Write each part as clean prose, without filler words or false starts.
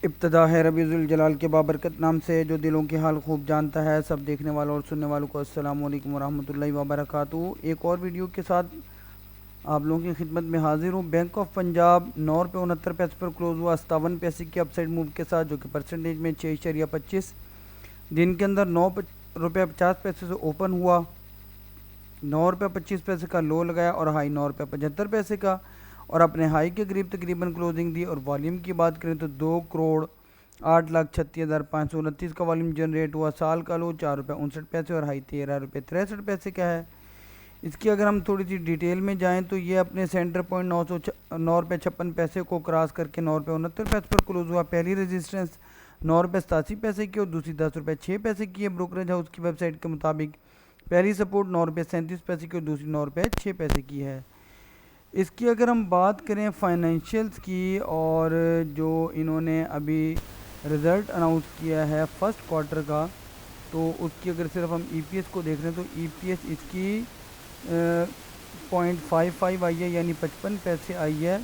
इब्तदा है रबीउल जलाल के बाबरकत नाम से, जो दिलों के हाल खूब जानता है। सब देखने वालों और सुनने वालों को अस्सलाम वालेकुम वरहमतुल्लाहि वबरकातुहू। एक और वीडियो के साथ आप लोगों की खिदमत में हाजिर हूँ। बैंक ऑफ पंजाब 9 रुपये 69 पैसे पर क्लोज हुआ 57 पैसे की अपसाइड मूव के साथ, जो कि परसेंटेज में 6.25। दिन के अंदर 9 रुपये 50 पैसे से ओपन हुआ, 9 रुपये 25 पैसे का लो लगाया और हाई 9 रुपये 75 पैसे का, और अपने हाई के करीब तकरीबन क्लोजिंग दी। और वॉल्यूम की बात करें तो 2,08,36,529 का वॉल्यूम जनरेट हुआ। साल का लो 4 रुपये 59 पैसे और हाई 13 रुपये 63 पैसे का है। इसकी अगर हम थोड़ी सी डिटेल में जाएं तो ये अपने सेंटर पॉइंट 9 रुपये 56 पैसे को क्रॉस करके 9 रुपये 69 पैसे पर क्लोज हुआ। पहली रेजिस्टेंस 9 रुपये 87 पैसे की और दूसरी 10 रुपये 6 पैसे की है। ब्रोकरेज हाउस की वेबसाइट के मुताबिक पहली सपोर्ट 9 रुपये 37 पैसे की और दूसरी 9 रुपये 6 पैसे की है। इसकी अगर हम बात करें फाइनेंशियल्स की, और जो इन्होंने अभी रिज़ल्ट अनाउंस किया है फर्स्ट क्वार्टर का, तो उसकी अगर सिर्फ हम ईपीएस को देख रहे हैं तो ईपीएस इसकी 0.55 आई है, यानी 55 पैसे आई है,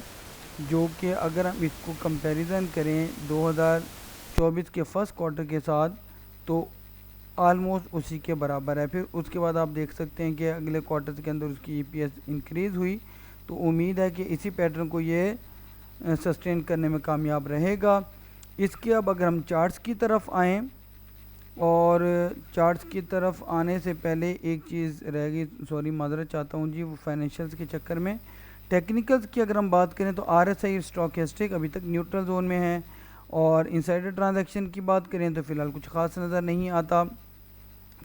जो कि अगर हम इसको कंपैरिजन करें 2024 के फर्स्ट क्वार्टर के साथ तो आलमोस्ट उसी के बराबर है। फिर उसके बाद आप देख सकते हैं कि अगले क्वार्टर के अंदर उसकी ईपीएस इंक्रीज़ हुई, तो उम्मीद है कि इसी पैटर्न को ये सस्टेन करने में कामयाब रहेगा। इसके अब अगर हम चार्ट्स की तरफ आएँ, और चार्ट्स की तरफ आने से पहले एक चीज़ रह गई, सॉरी माजरत चाहता हूँ जी, वो फाइनेंशियल्स के चक्कर में। टेक्निकल्स की अगर हम बात करें तो आरएसआई स्टॉकेस्टिक अभी तक न्यूट्रल जोन में है, और इनसाइडर ट्रांजैक्शन की बात करें तो फ़िलहाल कुछ ख़ास नज़र नहीं आता।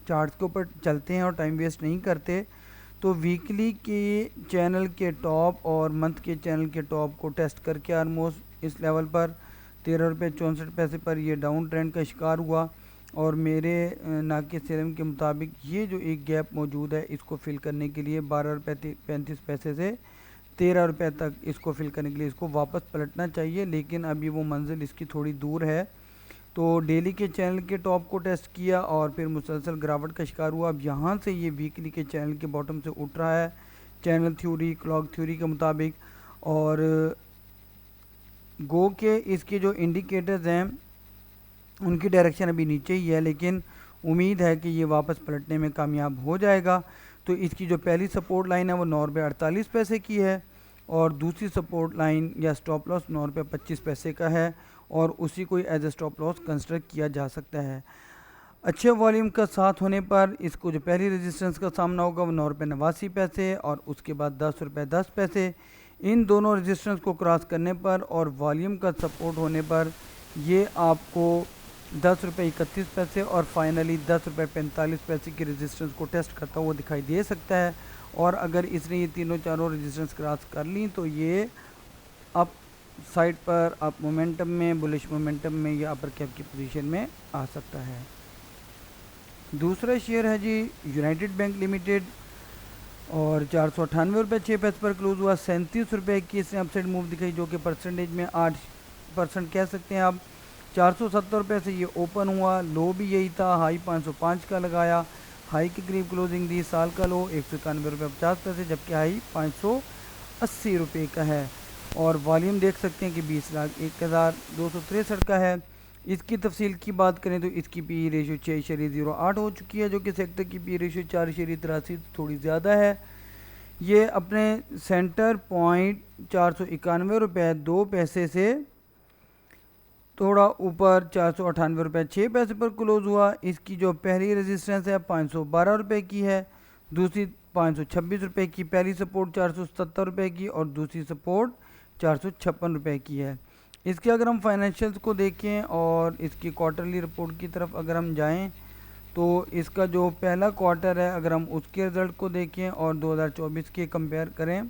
चार्ट्स के ऊपर चलते हैं और टाइम वेस्ट नहीं करते, तो वीकली के चैनल के टॉप और मंथ के चैनल के टॉप को टेस्ट करके ऑलमोस्ट इस लेवल पर 13 रुपये 64 पैसे पर यह डाउन ट्रेंड का शिकार हुआ। और मेरे नाके सीरम के मुताबिक ये जो एक गैप मौजूद है, इसको फिल करने के लिए 12 रुपये 35 पैसे से 13 रुपये तक इसको फिल करने के लिए इसको वापस पलटना चाहिए, लेकिन अभी वो मंजिल इसकी थोड़ी दूर है। तो डेली के चैनल के टॉप को टेस्ट किया और फिर मुसलसल गिरावट का शिकार हुआ। अब यहाँ से ये वीकली के चैनल के बॉटम से उठ रहा है चैनल थ्योरी, क्लॉक थ्योरी के मुताबिक, और गो के इसके जो इंडिकेटर्स हैं उनकी डायरेक्शन अभी नीचे ही है, लेकिन उम्मीद है कि ये वापस पलटने में कामयाब हो जाएगा। तो इसकी जो पहली सपोर्ट लाइन है वो 9 रुपये 48 पैसे की है, और दूसरी सपोर्ट लाइन या स्टॉप लॉस 9 रुपये 25 पैसे का है, और उसी को as a stop loss consider किया जा सकता है। अच्छे वॉल्यूम का साथ होने पर इसको जो पहली रेजिस्टेंस का सामना होगा वो 9 रुपये 89 पैसे और उसके बाद 10 रुपये 10 पैसे। इन दोनों रेजिस्टेंस को क्रॉस करने पर और वॉल्यूम का सपोर्ट होने पर ये आपको 10 रुपये 31 पैसे और फाइनली 10 रुपये 45 पैसे की रेजिस्टेंस को टेस्ट करता हुआ दिखाई दे सकता है। और अगर इसने ये तीनों चारों रेजिस्टेंस क्रॉस कर ली तो ये अप साइड पर अप मोमेंटम में, बुलिश मोमेंटम में या अपर कैप की पोजीशन में आ सकता है। दूसरा शेयर है जी यूनाइटेड बैंक लिमिटेड, और 498 रुपये 6 पैसे पर क्लोज हुआ। 37 रुपये की इसने अपसाइड मूव दिखाई, जो कि परसेंटेज में 8% कह सकते हैं आप। 470 रुपये से ये ओपन हुआ, लो भी यही था, हाई 505 का लगाया, हाई के करीब क्लोजिंग दी। साल का लो 191 रुपये 50 पैसे, जबकि हाई 580 रुपये का है। और वॉल्यूम देख सकते हैं कि 20,01,263 का है। इसकी तफसील की बात करें तो इसकी पी रेशियो 6.08 हो चुकी है, जो कि सेक्टर की पी रेशियो 4.83 थोड़ी ज़्यादा है। ये अपने सेंटर पॉइंट 491 रुपये 2 पैसे से थोड़ा ऊपर 498 रुपये 6 पैसे पर क्लोज हुआ। इसकी जो पहली रेजिस्टेंस है 512 रुपये की है, दूसरी 526 रुपये की, पहली सपोर्ट 470 रुपये की और दूसरी सपोर्ट 456 रुपये की है। इसके अगर हम फाइनेंशियल्स को देखें और इसकी क्वार्टरली रिपोर्ट की तरफ अगर हम जाएं तो इसका जो पहला क्वार्टर है अगर हम उसके रिज़ल्ट को देखें और 2024 के कंपेयर करें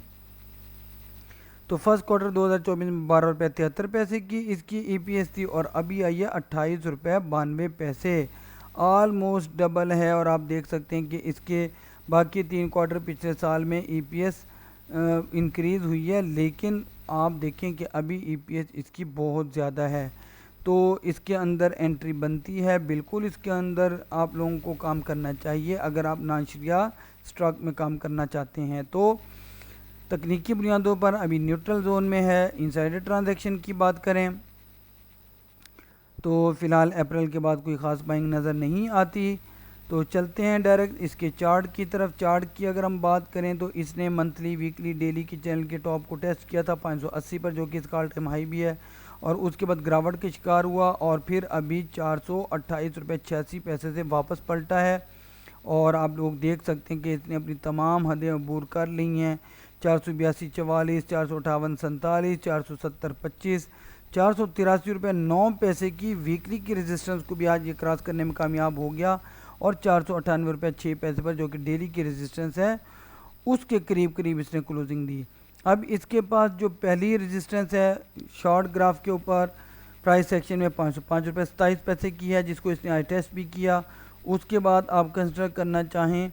तो फर्स्ट क्वार्टर 2024 में 12 रुपये 73 पैसे की इसकी ईपीएस थी, और अभी आई है 28 रुपये 92 पैसे, ऑलमोस्ट डबल है। और आप देख सकते हैं कि इसके बाकी 3 क्वार्टर पिछले साल में ईपीएस इंक्रीज़ हुई है, लेकिन आप देखें कि अभी ईपीएस इसकी बहुत ज़्यादा है। तो इसके अंदर एंट्री बनती है, बिल्कुल इसके अंदर आप लोगों को काम करना चाहिए अगर आप नाशिया स्टॉक में काम करना चाहते हैं। तो तकनीकी बुनियादों पर अभी न्यूट्रल जोन में है। इनसाइडर ट्रांजैक्शन की बात करें तो फ़िलहाल अप्रैल के बाद कोई ख़ास बाइंग नज़र नहीं आती। तो चलते हैं डायरेक्ट इसके चार्ट की तरफ। चार्ट की अगर हम बात करें तो इसने मंथली, वीकली, डेली के चैनल के टॉप को टेस्ट किया था 580 पर, जो कि इसका ऑल टाइम हाई भी है, और उसके बाद गिरावट के शिकार हुआ और फिर अभी 428.86 रुपये से वापस पलटा है। और आप लोग देख सकते हैं कि इसने अपनी तमाम हदें अबूर कर ली हैं। 482.44, 458.47, 470.25, 483.09 की वीकली की रेजिस्टेंस को भी आज ये क्रॉस करने में कामयाब हो गया, और 498.06 पर जो कि डेली की रेजिस्टेंस है उसके करीब करीब इसने क्लोजिंग दी। अब इसके पास जो पहली रेजिस्टेंस है शॉर्ट ग्राफ के ऊपर प्राइस सेक्शन में 505.27 की है, जिसको इसने आई टेस्ट भी किया। उसके बाद आप कंसिडर करना चाहें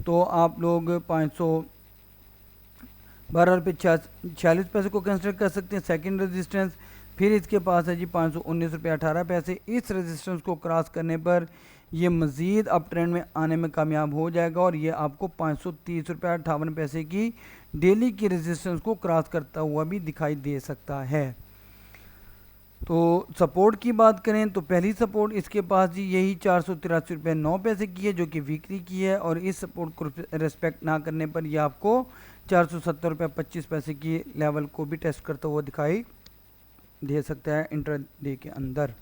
तो आप लोग 512.46 को कंसिडर कर सकते हैं सेकंड रेजिस्टेंस। फिर इसके पास है जी 519.18। इस रेजिस्टेंस को क्रॉस करने पर ये मज़ीद अप ट्रेंड में आने में कामयाब हो जाएगा, और ये आपको 530.58 की डेली की रेजिस्टेंस को क्रॉस करता हुआ भी दिखाई दे सकता है। तो सपोर्ट की बात करें तो पहली सपोर्ट इसके पास जी यही 483.09 की है, जो कि वीकली की है, और इस सपोर्ट को रिस्पेक्ट ना करने पर यह आपको 470.25 की लेवल को भी टेस्ट करता हुआ दिखाई दे सकता है इंट्राडे के अंदर।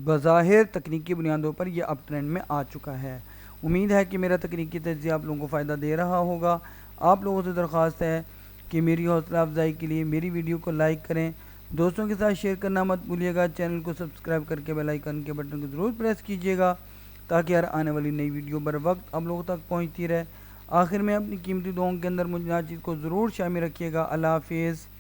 बज़ाहिर तकनीकी बुनियादों पर यह अप ट्रेंड में आ चुका है। उम्मीद है कि मेरा तकनीकी तज्ज़िया आप लोगों को फ़ायदा दे रहा होगा। आप लोगों से दरख्वास्त है कि मेरी हौसला अफजाई के लिए मेरी वीडियो को लाइक करें, दोस्तों के साथ शेयर करना मत भूलिएगा, चैनल को सब्सक्राइब करके बेल आइकन के बटन को ज़रूर प्रेस कीजिएगा ताकि हर आने वाली नई वीडियो बर वक्त आप लोगों तक पहुँचती रहे। आखिर में अपनी कीमती दुआओं के अंदर मुझे चीज़ को ज़रूर शामिल रखिएगा। अल्लाह हाफिज़।